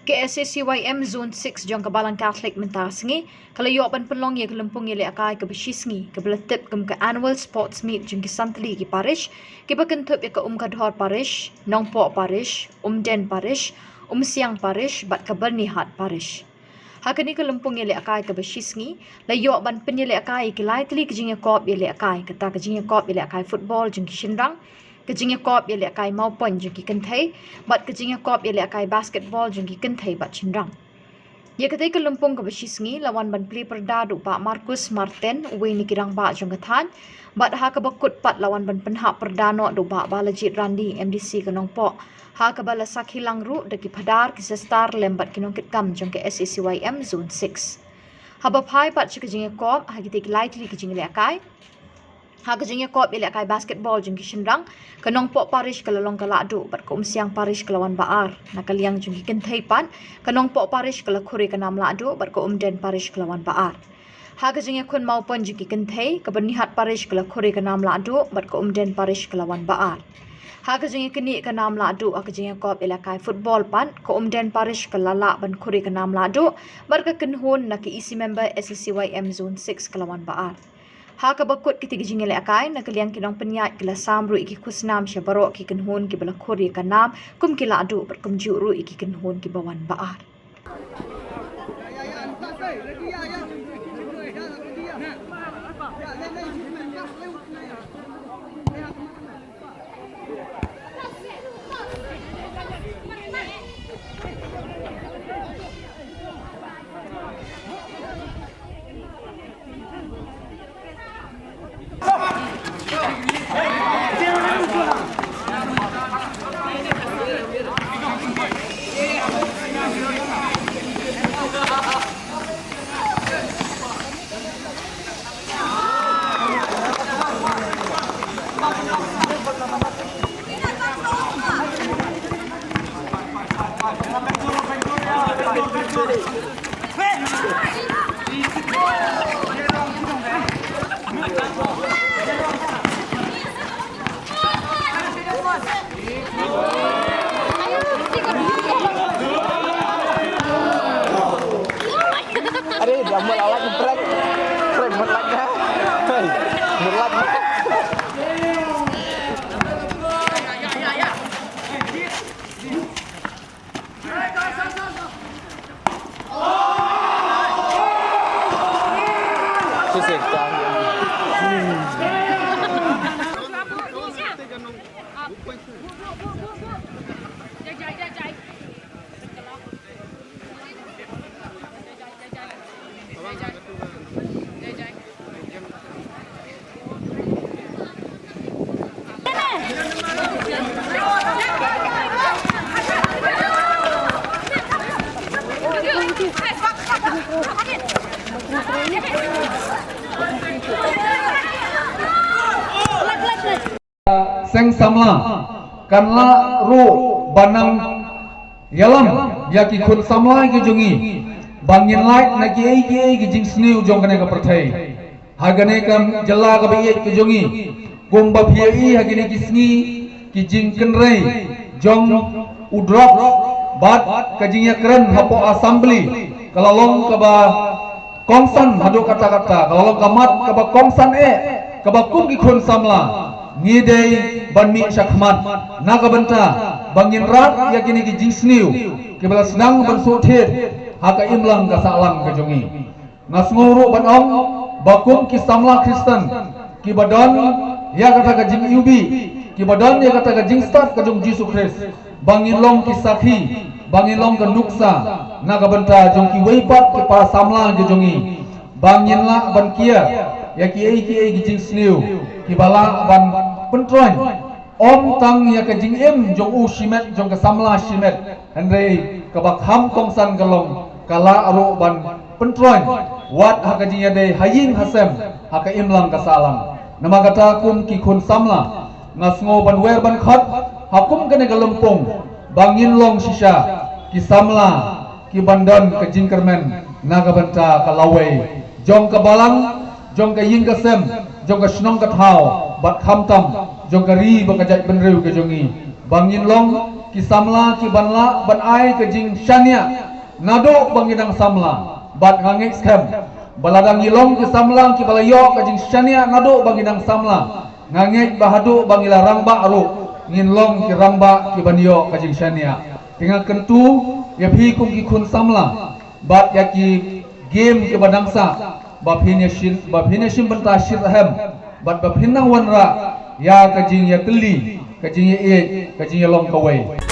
KSACYM Zone 6 jong kabalang Catholic mentasngi kalayo pan penlong ye kelempung ye le akai ke besisngi ke beletip kem ke annual sports meet jong ki santli ki parish ki bakentup ye ke kadhor parish nongpo parish den parish siang parish bat ke bernihat parish hakani kelempung ye le akai ke besisngi layo ban pen ye le akai ki lightly ke jing ye kop ye le akai ke ta ke jing ye kop ye le akai football jong ki shinrang kejing kop ye le kai mau pon jung ki kenthai bat kejing kop ye le kai basketball jung ki kenthai bat chinrang ye ketai ke lumpung ke besisngi lawan ban pli perda du Pak Markus Martin we ni kirang ba jung kathan bat ha ke bakut pat lawan ban penha perda no du Pak Balajit Randi MDC ke nongpo ha ke bala sakhilang ru de ki phadar ki sestar lembat kinong kit kam jung ke SACYM Zone 6 haba phai pat kejing kop ha ki lightly kejing le kai ha kejing kop ile kai basketball jung ki shinrang kanong po parish kalalong kaladu bat ko siang parish kalawan baar nakaliang jung ki kenthai pan kanong po parish kala khuri kanam ladu bat ko den parish kalawan baar ha kejing khun mau pon jung ki kenthai kabernihat parish kala khuri kanam ladu bat ko den parish kalawan baar ha kejing kini kanam ladu ha kejing kop ile kai football pan ko den parish kalala ban khuri kanam ladu bat ka kenhun na ki isi member SACYM Zone 6 kalawan baar ha ka bakut kiti gijing le akai na kaliang kinong penyat kila samru iki kusnam syabaro ki kenhun ki bala khori kanam kum kila adu ber kum juru iki kenhun ki bawan baar Ada dia mau lawak geprek. Keren mutlak dah. Hei, mutlak. Sisik tang. Seng samla kanla ru banang yalam ya ki khun samla ki jungi bangin light na ki ai ki jing sniu jong kane ka perthai hagane kam jalla ka bi ki jungi gomba phei hagine ki sngi ki jing kenrei jong udrok bat ka jing ya keren hapo assembly kalalong ka ba kongsan hadu kata-kata kalalong kamat ka ba kongsan ka ba kum ki khun samla ngidei banmi syakmat naga benta bangin rat yakini ki jingsniu kibala senang bansuthit haka imlang ka salam ka jongi ngasnguru banong bakum ki samla Kristen ki badon ya kata ka jing yubi ki badon ya kata ka jing start ka jong Yesus Kristus bangin long ki sakhi bangin long ka nuksa naga benta jong ki weipat ki para samla ka jongi bangin la ban kia ya ki ai jing sniu ki bala ban pentroin om tang ya ke jing em jong u shimet jong ke samla shimet andre ke bak ham kongsan kalong kala aru ban pentroin wat ha ke jing ya de hayin hasem ha ke imlang ka salam nama kata kum ki khun samla ngasngo ban wer ban khat hakum kene galempung bangin long shisha ki samla ki bandon ke jing kermen naga banta kalawai jong ke balang jong ke ying ke sem jong ka snong ka thao bat kham tam jong ka ri ba ka jai ban reu ke jongi bangin long ki samla ki banla ban ai ke jing shania nado bangidang samla bat ngangek skem baladang ilong ki samla ki balayo ke jing shania nado bangidang samla ngangek bahadu bangila ramba aru ngin long ki ramba ki banyo ke jing shania tinggal kentu ya phi kum ki khun samla bat ya ki game ki badangsa bab hineshin banta shirhem bat bab hinang wanra ya kajing ya keli kajing ya e kajing ya long kawai